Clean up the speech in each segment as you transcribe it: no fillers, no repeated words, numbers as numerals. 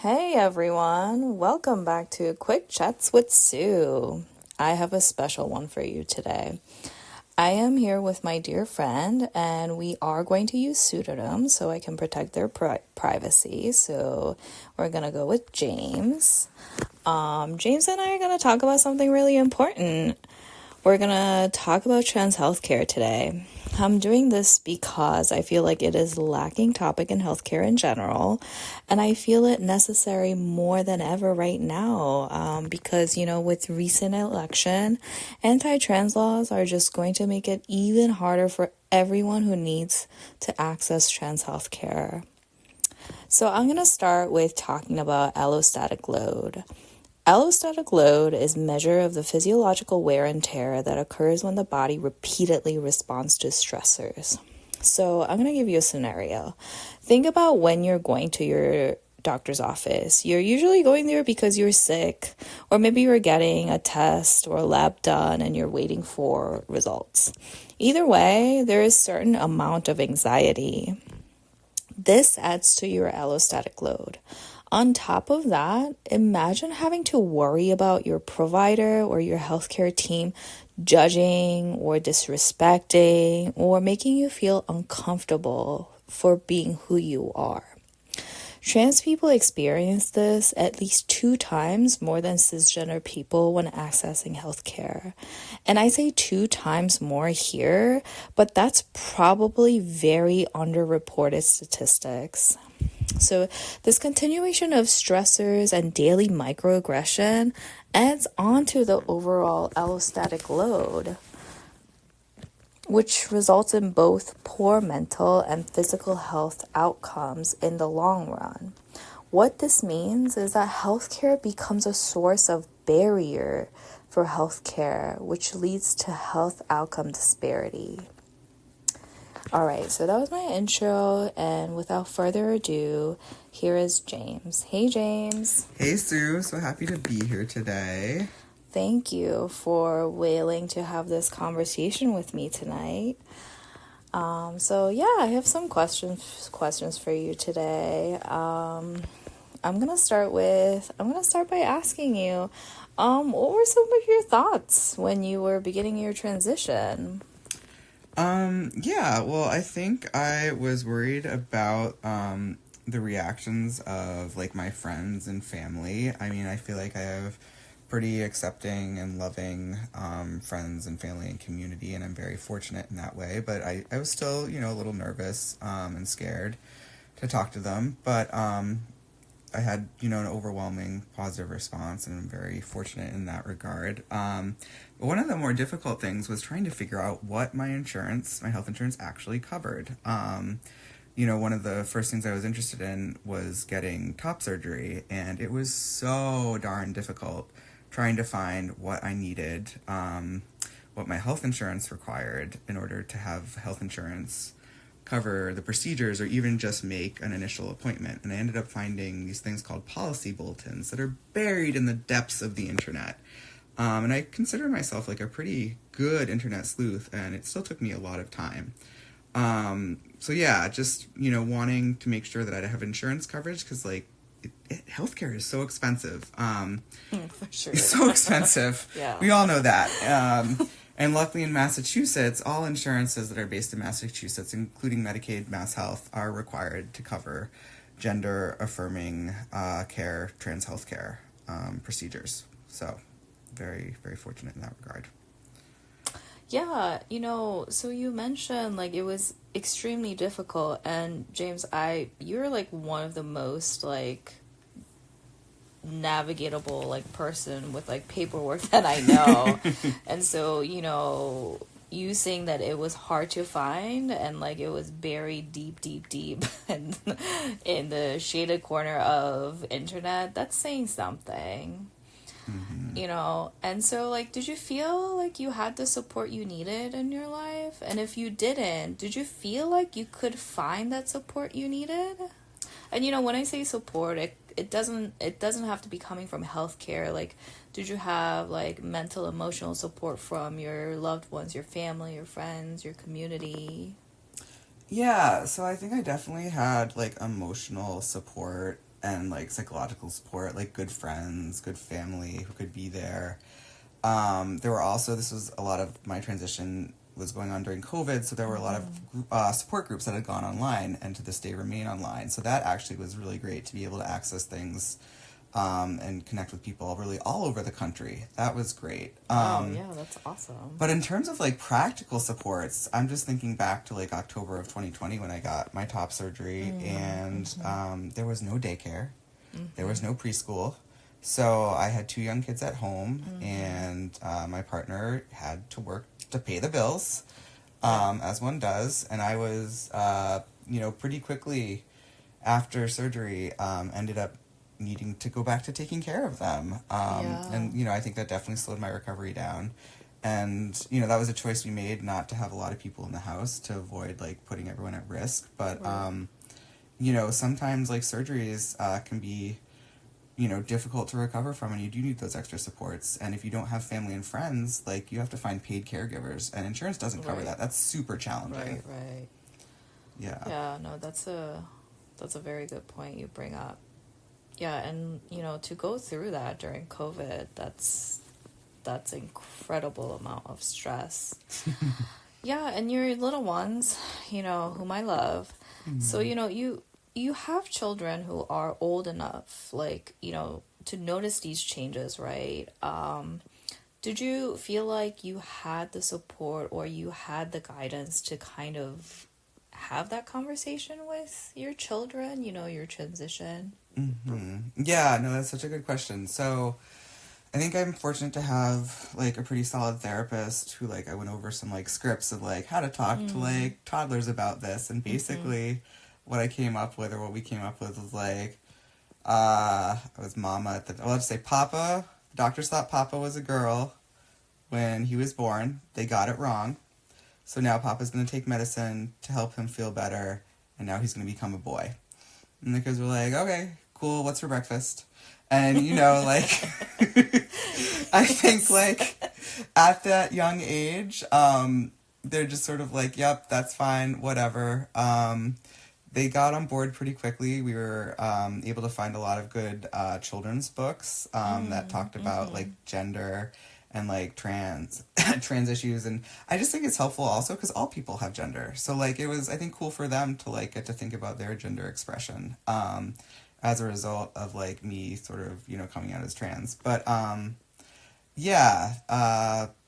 Hey everyone, welcome back to Quick Chats with Sue. I have a special one for you today. I am here with my dear friend, and we are going to use pseudonyms so I can protect their privacy. So we're going to go with James. James and I are going to talk about something really important. We're going to talk about trans healthcare today. I'm doing this because I feel like it is a lacking topic in healthcare in general, and I feel it necessary more than ever right now because, with recent election, anti-trans laws are just going to make it even harder for everyone who needs to access trans healthcare. So I'm going to start with talking about allostatic load. Allostatic load is a measure of the physiological wear and tear that occurs when the body repeatedly responds to stressors. So I'm going to give you a scenario. Think about when you're going to your doctor's office. You're usually going there because you're sick, or maybe you're getting a test or a lab done and you're waiting for results. Either way, there is a certain amount of anxiety. This adds to your allostatic load. On top of that, imagine having to worry about your provider or your healthcare team judging or disrespecting or making you feel uncomfortable for being who you are. Trans people experience this at least 2 times more than cisgender people when accessing healthcare. And I say 2 times more here, but that's probably very underreported statistics. So this continuation of stressors and daily microaggression adds on to the overall allostatic load, which results in both poor mental and physical health outcomes in the long run. What this means is that healthcare becomes a source of barrier for healthcare, which leads to health outcome disparity. All right, so that was my intro, and without further ado, here is James. Hey, James. Hey, Sue. So happy to be here today. Thank you for willing to have this conversation with me tonight. I have some questions for you today. I'm gonna start by asking you, what were some of your thoughts when you were beginning your transition? I think I was worried about the reactions of like my friends and family. I mean, I feel like I have pretty accepting and loving friends and family and community, and I'm very fortunate in that way, but I was still, a little nervous and scared to talk to them, but I had, an overwhelming positive response, and I'm very fortunate in that regard. But one of the more difficult things was trying to figure out what my health insurance actually covered. One of the first things I was interested in was getting top surgery, and it was so darn difficult trying to find what I needed, what my health insurance required in order to have health insurance cover the procedures or even just make an initial appointment. And I ended up finding these things called policy bulletins that are buried in the depths of the internet. And I consider myself like a pretty good internet sleuth, and it still took me a lot of time. Wanting to make sure that I have insurance coverage, because healthcare is so expensive. For sure. It's so expensive. Yeah. We all know that. And luckily in Massachusetts, all insurances that are based in Massachusetts, including Medicaid, Mass Health, are required to cover gender-affirming care, trans health care procedures. So very, very fortunate in that regard. Yeah, so you mentioned it was extremely difficult, and James, you're one of the most navigatable person with paperwork that I know. And so, you saying that it was hard to find and it was buried deep and in the shaded corner of internet, that's saying something. Mm-hmm. And so did you feel like you had the support you needed in your life? And if you didn't, did you feel like you could find that support you needed? And when I say support, it doesn't have to be coming from healthcare. Did you have mental, emotional support from your loved ones, your family, your friends, your community? Yeah, so I think I definitely had emotional support and like psychological support, like good friends, good family who could be there. There were also, this was a lot of my transition was going on during COVID, so there were a lot of support groups that had gone online and to this day remain online. So that actually was really great to be able to access things and connect with people really all over the country. That was great. Yeah, that's awesome. But in terms of like practical supports, I'm just thinking back to like October of 2020 when I got my top surgery, and there was no daycare, there was no preschool. So I had 2 young kids at home, and my partner had to work to pay the bills, as one does. And I was, pretty quickly after surgery, ended up needing to go back to taking care of them. And, I think that definitely slowed my recovery down. And, that was a choice we made, not to have a lot of people in the house to avoid, like, putting everyone at risk. But, sometimes, like, surgeries can be difficult to recover from, and you do need those extra supports. And if you don't have family and friends, like, you have to find paid caregivers, and insurance doesn't cover that. That's super challenging. Right. Yeah. No, that's a very good point you bring up. Yeah, and to go through that during COVID, that's incredible amount of stress. Yeah, and your little ones, whom I love. So you have children who are old enough, like, to notice these changes, right? Did you feel like you had the support or you had the guidance to kind of have that conversation with your children, your transition? Yeah, no, that's such a good question. So I think I'm fortunate to have like a pretty solid therapist who, like, I went over some like scripts of like how to talk to like toddlers about this, and basically what we came up with was like, it was Mama I'll just say Papa. The doctors thought Papa was a girl when he was born. They got it wrong. So now Papa's going to take medicine to help him feel better, and now he's going to become a boy. And the kids were like, okay, cool, what's for breakfast? And, like, I think, like, at that young age, they're just sort of like, yep, that's fine, whatever. They got on board pretty quickly. We were able to find a lot of good children's books that talked about, like, gender and, like, trans issues. And I just think it's helpful also because all people have gender. So, like, it was, I think, cool for them to, like, get to think about their gender expression as a result of, like, me sort of, coming out as trans. But,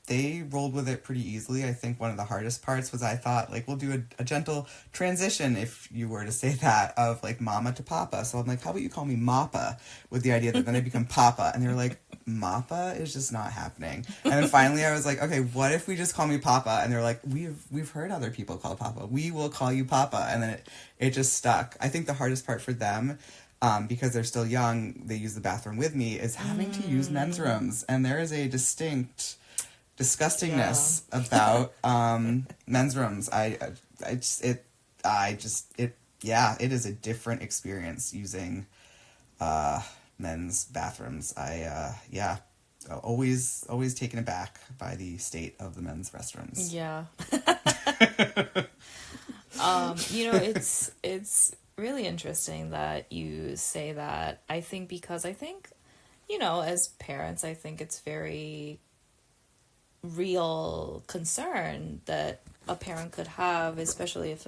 they rolled with it pretty easily. I think one of the hardest parts was I thought, like, we'll do a gentle transition, if you were to say that, of, like, Mama to Papa. So I'm like, how about you call me Mappa, with the idea that then I become Papa? And they were like, Mappa is just not happening. And then finally I was like, okay, what if we just call me Papa? And they're like, we've heard other people call Papa. We will call you Papa. And then it just stuck. I think the hardest part for them, because they're still young, they use the bathroom with me, is having to use men's rooms. And there is a distinct disgustingness about men's rooms. It is a different experience using men's bathrooms. Always taken aback by the state of the men's restrooms. Yeah. It's really interesting that you say that. I think because as parents, I think it's very real concern that a parent could have, especially if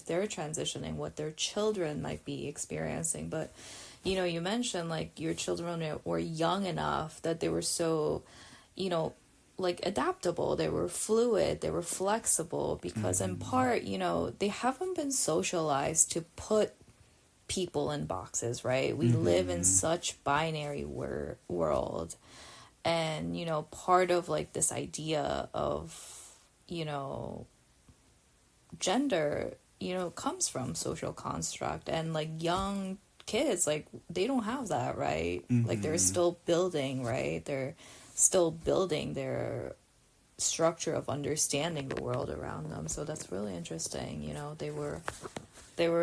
they're transitioning, what their children might be experiencing. But you mentioned, like, your children were young enough that they were so like adaptable, they were fluid, they were flexible, because in part they haven't been socialized to put people in boxes, right? We live in such binary world. And, part of, like, this idea of, gender, comes from social construct. And, like, young kids, like, they don't have that, right? Like, they're still building, right? They're still building their structure of understanding the world around them. So that's really interesting. They were,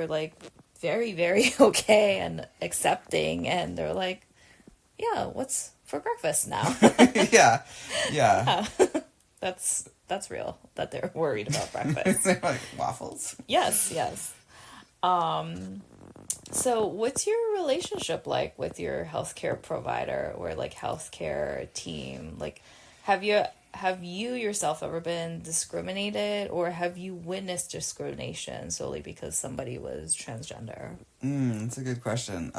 like, very, very okay and accepting. And they're like, yeah, what's for breakfast now? Yeah. That's real, that they're worried about breakfast. They're like, waffles. Yes. So, what's your relationship like with your healthcare provider or like healthcare team? Like, have you have you yourself ever been discriminated, or have you witnessed discrimination solely because somebody was transgender? That's a good question.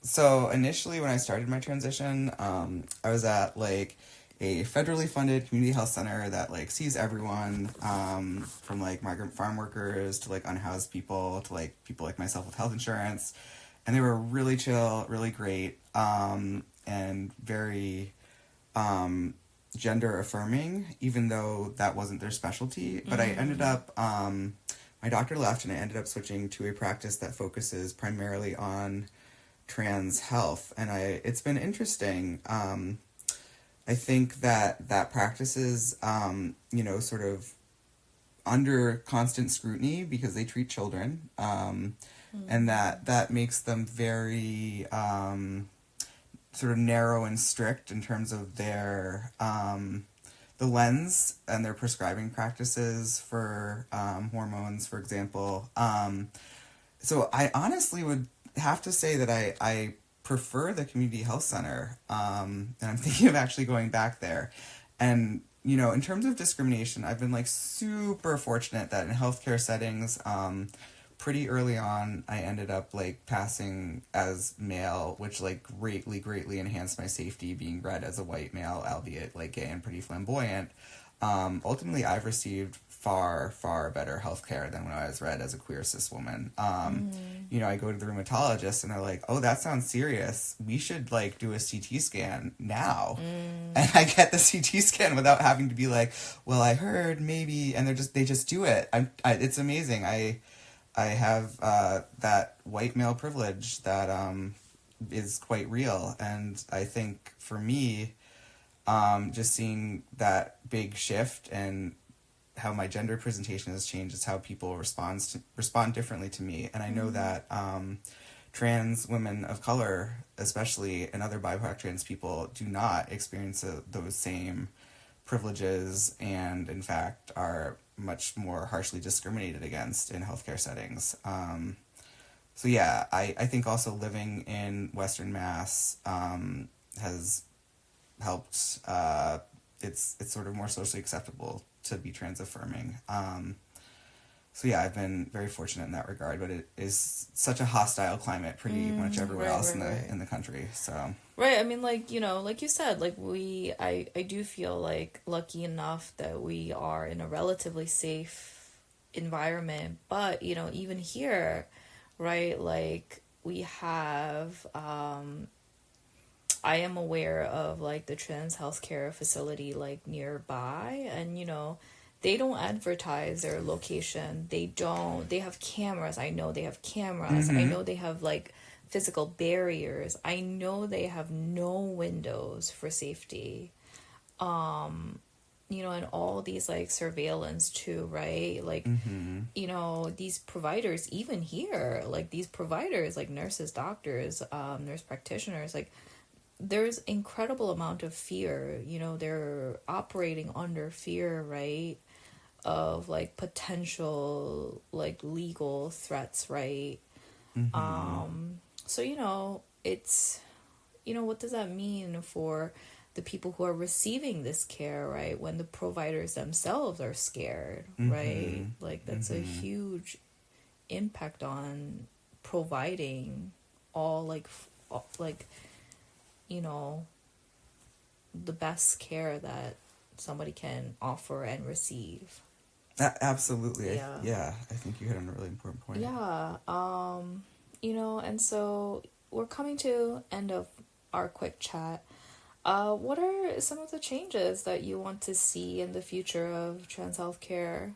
So initially when I started my transition, I was at like a federally funded community health center that like sees everyone, from like migrant farm workers to like unhoused people to like people like myself with health insurance. And they were really chill, really great, and very, gender affirming, even though that wasn't their specialty. But I ended up, my doctor left and I ended up switching to a practice that focuses primarily on trans health. And it's been interesting. I think that that practice is, sort of under constant scrutiny because they treat children. And that makes them very, sort of narrow and strict in terms of their, the lens and their prescribing practices for, hormones, for example. So I honestly would have to say that I prefer the community health center, and I'm thinking of actually going back there. And in terms of discrimination, I've been like super fortunate that in healthcare settings, pretty early on, I ended up like passing as male, which like greatly enhanced my safety being read as a white male, albeit like gay and pretty flamboyant. Ultimately, I've received far better healthcare than when I was read as a queer cis woman. I go to the rheumatologist and they're like, "Oh, that sounds serious. We should like do a CT scan now." And I get the CT scan without having to be like, "Well, I heard maybe," and they just do it. It's amazing. I have that white male privilege that is quite real, and I think for me, just seeing that big shift and how my gender presentation has changed is how people respond differently to me. And I know that trans women of color, especially, and other BIPOC trans people do not experience those same privileges, and in fact are much more harshly discriminated against in healthcare settings. So yeah, I think also living in Western Mass has helped. It's sort of more socially acceptable to be trans affirming. So yeah, I've been very fortunate in that regard, but it is such a hostile climate pretty much everywhere else in the country. So Right. I mean, like, like you said, like I do feel like lucky enough that we are in a relatively safe environment. But, even here, right, like we have, I am aware of like the trans healthcare facility like nearby, and they don't advertise their location. They have cameras. I know they have cameras. I know they have like physical barriers. I know they have no windows for safety. And all these like surveillance too, right? Like, these providers, even here, like these providers, like nurses, doctors, nurse practitioners, like there's incredible amount of fear. They're operating under fear, right? Of like potential like legal threats, right? So it's what does that mean for the people who are receiving this care, right? When the providers themselves are scared, right? Like that's a huge impact on providing all like the best care that somebody can offer and receive. Absolutely. Yeah. Yeah, I think you hit on a really important point. Yeah. And so we're coming to end of our quick chat. What are some of the changes that you want to see in the future of trans healthcare?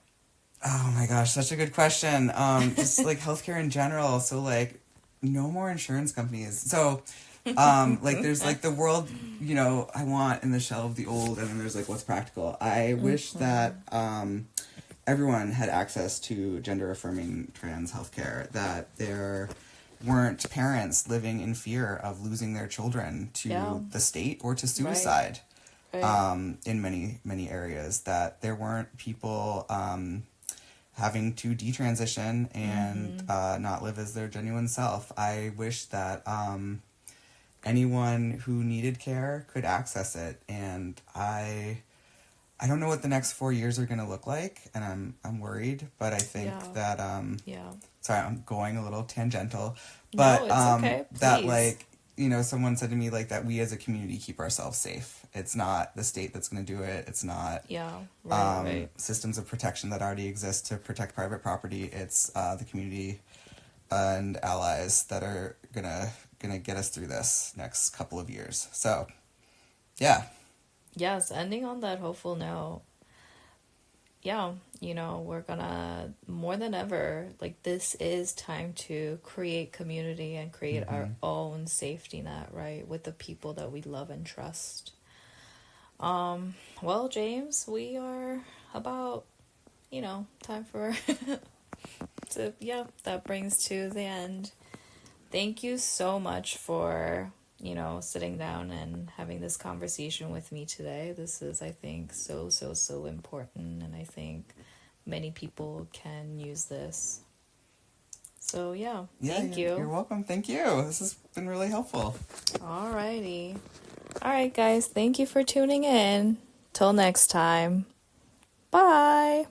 Oh my gosh, such a good question. Just like healthcare in general. So like, no more insurance companies. So, like there's like the world, I want in the shell of the old, and then there's like what's practical. I wish that everyone had access to gender affirming trans healthcare. That there weren't parents living in fear of losing their children to the state or to suicide. Right. In many areas, that there weren't people having to detransition and not live as their genuine self. I wish that anyone who needed care could access it, and I don't know what the next 4 years are going to look like, and I'm worried, but I think that sorry, I'm going a little tangential, but No, it's okay. that Please. like, you know, someone said to me like that we as a community keep ourselves safe. It's not the state that's going to do it. It's not Right. systems of protection that already exist to protect private property. It's the community and allies that are gonna get us through this next couple of years. So, yeah. Yes, ending on that hopeful note. Yeah, you know, we're gonna, more than ever, like, this is time to create community and create our own safety net, right? With the people that we love and trust. Well, James, we are about, time for that brings to the end. Thank you so much for, sitting down and having this conversation with me today. This is, I think, so, so, so important, and I think many people can use this. So, thank you. You're welcome. Thank you. This has been really helpful. Alrighty. Alright, guys, thank you for tuning in. Till next time. Bye.